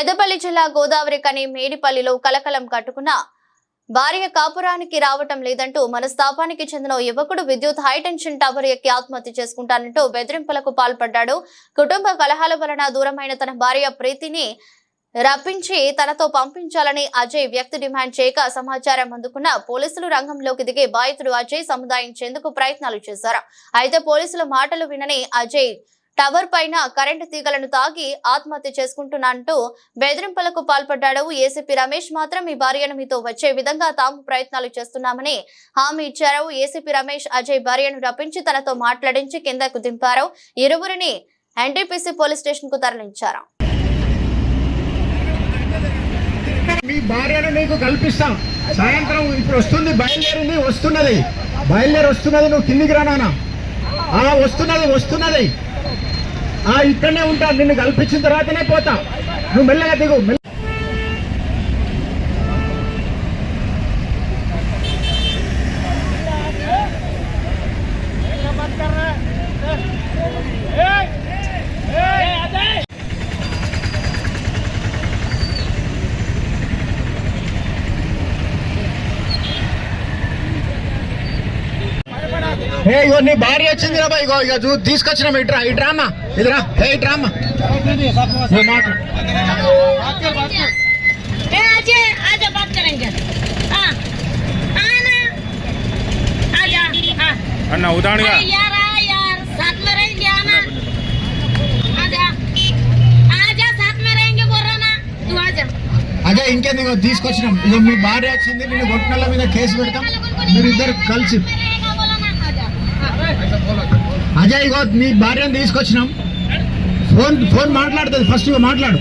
పెద్దపల్లి జిల్లా గోదావరి కని మేడిపల్లిలో కలకలం కట్టుకున్న భార్య కాపురానికి రావటం లేదంటూ మనస్తాపానికి చెందిన యువకుడు విద్యుత్ హైటెన్షన్ టవర్ ఎక్కి ఆత్మహత్య చేసుకుంటానంటూ బెదిరింపులకు పాల్పడ్డాడు. కుటుంబ కలహాల వలన దూరమైన తన భార్య ప్రీతిని రప్పించి తనతో పంపించాలని అజయ్ వ్యక్తి డిమాండ్ చేయక సమాచారం అందుకున్న పోలీసులు రంగంలోకి దిగి బాధితుడు అజయ్ సముదాయించేందుకు ప్రయత్నాలు చేశారు. అయితే పోలీసుల మాటలు వినని అజయ్ టవర్ పైన కరెంటు తీగలను తాగి ఆత్మహత్య చేసుకుంటున్నానంటూ బెదిరింపులకు పాల్పడ్డాడు. ఏసీపీ రమేష్ మాత్రం మీ భార్యను మీతో వచ్చే విధంగా తాము ప్రయత్నాలు చేస్తున్నామని హామీ ఇచ్చారు. ఏసీపీ రమేష్ అజయ్ భార్యను రప్పించి తనతో మాట్లాడించి కిందకు దింపారు. ఇరువురిని ఎన్టీపీసీ పోలీస్ స్టేషన్ కు తరలించారు. మీ భార్యను నీకు కల్పిస్తాం. సాయంత్రం ఇప్పుడు వస్తుంది, బయలుదేరింది, వస్తున్నది. నువ్వు కిందికి రానా? వస్తున్నది. ఇక్కడనే ఉంటా. నిన్ను కల్పించిన తర్వాతనే పోతా. నువ్వు మెల్లగా దిగు. ఇగో నీ భార్య వచ్చింది రా బాయ్. ఇగో తీసుకొచ్చినాం. ఇట్రామ్మా, ఇదిరా. ఇట్రామ్మా. అన్న ఉదాహరణగా అదే ఇంకేందుకు తీసుకొచ్చినాం. ఇగో మీ భార్య వచ్చింది, నేను గొట్టనల మీద కేసు పెడతాం. మీరిద్దరు కలిసి అజయ్ ఇగో నీ భార్యను తీసుకొచ్చినాం. ఫోన్ మాట్లాడుతుంది. ఫస్ట్ మాట్లాడు.